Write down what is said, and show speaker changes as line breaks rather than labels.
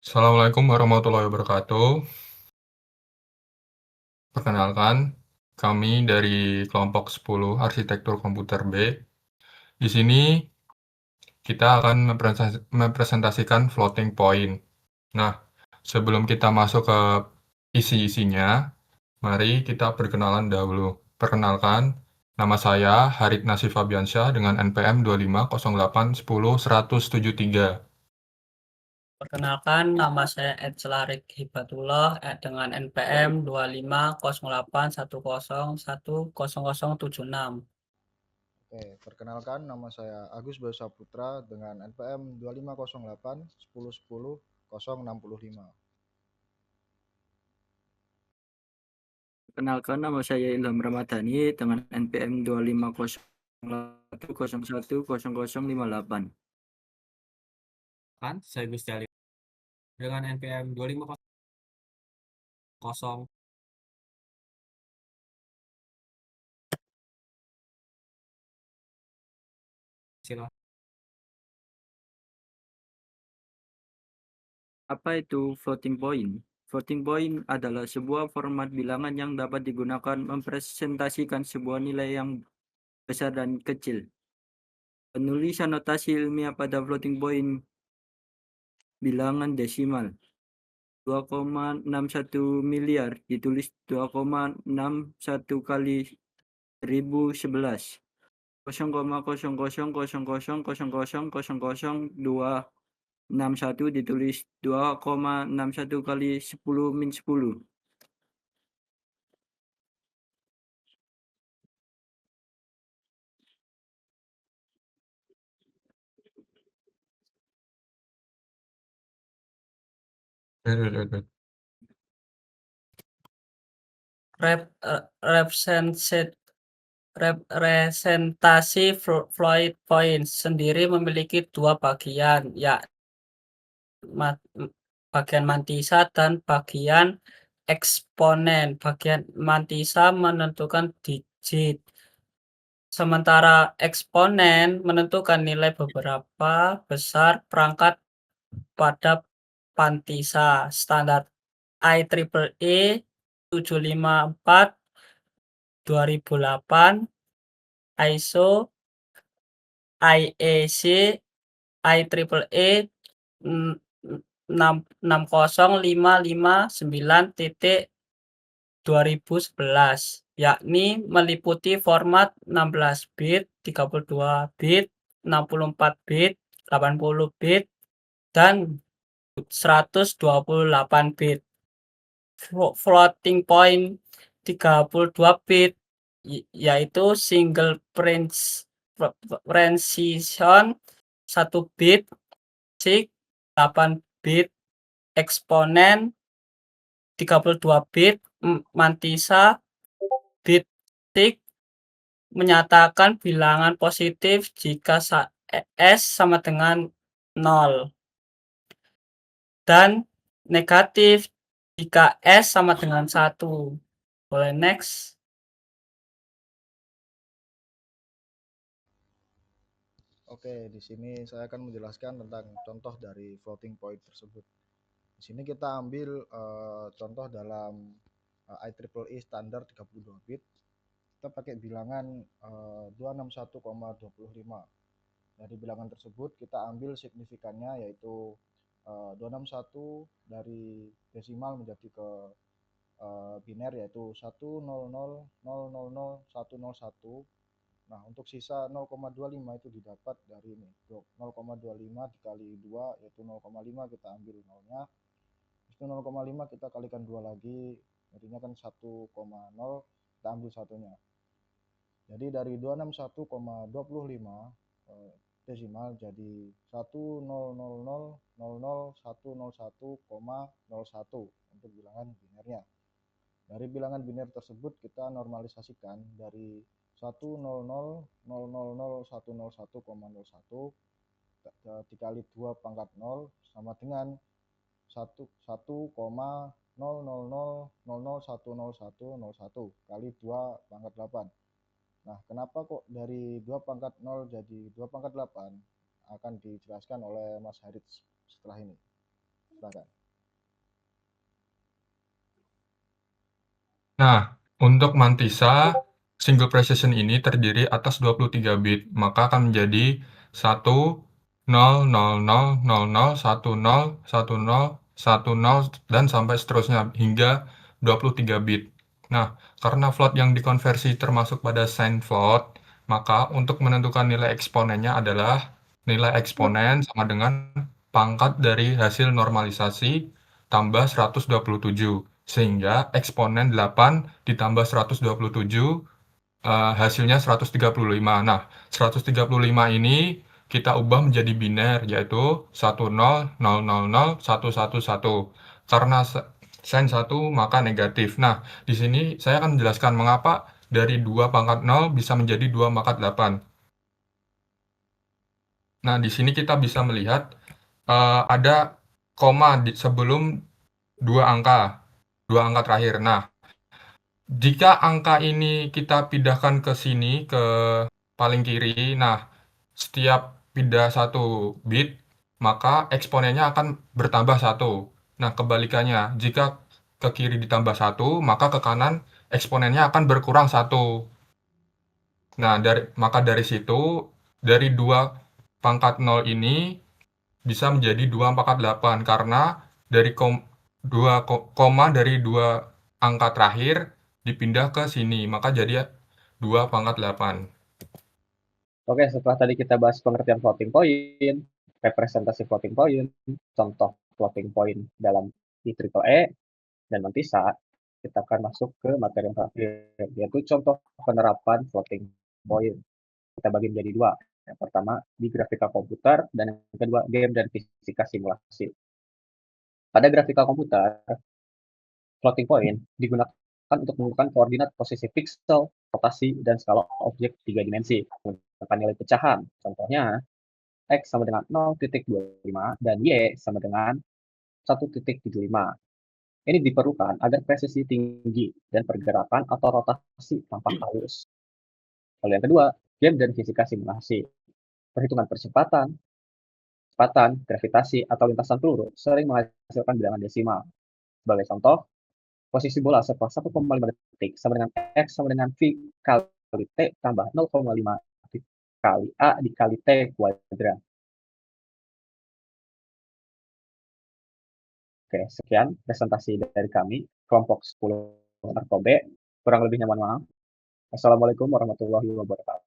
Assalamualaikum warahmatullahi wabarakatuh. Perkenalkan, kami dari kelompok 10 Arsitektur Komputer B. Di sini kita akan mempresentasikan floating point. Nah, sebelum kita masuk ke isi-isinya, mari kita perkenalan dahulu. Perkenalkan, nama saya Harik Nasif Fabiansyah dengan NPM 2508100173.
Perkenalkan, nama saya Edselarik Hibatullah dengan NPM 250810101076.
Oke, perkenalkan nama saya Agus Bayu Saputra dengan NPM 2508 10 10 065.
Perkenalkan, nama saya Ilham Ramadhani dengan NPM 2501010058.
Kan saya Gusti Ali dengan NPM 250 silah.
Apa itu floating point? Floating point adalah sebuah format bilangan yang dapat digunakan mempresentasikan sebuah nilai yang besar dan kecil. Penulisan notasi ilmiah pada floating point bilangan desimal 2,61 miliar ditulis 2,61 kali 1011 0,000000000261 ditulis 2,61 kali 10-10.
Representasi floating point sendiri memiliki dua bagian, bagian mantisa dan bagian eksponen. Bagian mantisa menentukan digit, sementara eksponen menentukan nilai beberapa besar perangkat pada mantisa. Standar IEEE 754 2008, ISO, IEC, IEEE 60559.2011, yakni meliputi format 16 bit, 32 bit, 64 bit, 80 bit, dan 128 bit. Floating point 32 bit yaitu single precision 1 bit, SIG 8 bit, eksponen 32 bit, mantisa bit SIG menyatakan bilangan positif jika S sama dengan 0 dan negatif jika S sama dengan 1. Boleh next.
Oke, di sini saya akan menjelaskan tentang contoh dari floating point tersebut. Di sini kita ambil contoh dalam IEEE standar 32 bit. Kita pakai bilangan 261,25. Dari bilangan tersebut kita ambil signifikannya yaitu 261 dari desimal menjadi ke biner yaitu 100000101. Nah, untuk sisa 0,25 itu didapat dari ini. 0,25 dikali 2 yaitu 0,5, kita ambil nolnya. Itu 0,5 kita kalikan 2 lagi, jadinya kan 1,0, kita ambil satunya. Jadi dari 261,25 desimal jadi 10000000101,01 untuk bilangan binernya. Dari bilangan biner tersebut kita normalisasikan dari 10000000101,01 dikali 2 pangkat 0 sama dengan 1,00000010101 kali 2 pangkat 8. Nah, kenapa kok dari 2 pangkat 0 jadi 2 pangkat 8? Akan dijelaskan oleh Mas Harit setelah ini. Silakan.
Nah, untuk mantisa, single precision ini terdiri atas 23 bit, maka akan menjadi 1, 0, 0, 0, 0, 0, 1, 0, 1, 0, 1, 0, dan sampai seterusnya hingga 23 bit. Nah, karena float yang dikonversi termasuk pada signed float, maka untuk menentukan nilai eksponennya adalah nilai eksponen sama dengan pangkat dari hasil normalisasi tambah 127. Sehingga eksponen 8 ditambah 127, hasilnya 135. Nah, 135 ini kita ubah menjadi biner, yaitu 10000111. Karena sign 1 maka negatif. Nah, di sini saya akan menjelaskan mengapa dari 2 pangkat 0 bisa menjadi 2 pangkat 8. Nah, di sini kita bisa melihat ada koma sebelum 2 angka terakhir. Nah, jika angka ini kita pindahkan ke sini, ke paling kiri, nah, setiap pindah 1 bit, maka eksponennya akan bertambah 1. Nah, kebalikannya, jika ke kiri ditambah 1, maka ke kanan eksponennya akan berkurang 1. Nah, maka dari situ, dari 2 pangkat 0 ini bisa menjadi 2 pangkat 8, karena dari 2 koma dari 2 angka terakhir dipindah ke sini, maka jadi 2 pangkat 8.
Oke, setelah tadi kita bahas pengertian floating point, representasi floating point, contoh floating point dalam IEEE, dan mantisa, kita akan masuk ke materi yang terakhir, yaitu contoh penerapan floating point. Kita bagi menjadi 2. Yang pertama, di grafika komputer, dan yang kedua, game dan fisika simulasi. Pada grafika komputer, floating point digunakan untuk menentukan koordinat posisi pixel, rotasi, dan skala objek 3 dimensi. Menggunakan nilai pecahan. Contohnya, X sama dengan 0,25 dan Y sama dengan 1,75. Ini diperlukan agar presisi tinggi dan pergerakan atau rotasi tampak halus. Lalu yang kedua, game dan fisika simulasi. Perhitungan kecepatan, gravitasi, atau lintasan peluru sering menghasilkan bilangan desimal. Sebagai contoh, posisi bola setelah 1,5 detik sama dengan X sama dengan V kali T tambah 0,5 kali A dikali T kuadrat. Oke, sekian presentasi dari kami, kelompok 10 Arkobe. Kurang lebihnya mohon maaf. Assalamualaikum warahmatullahi wabarakatuh.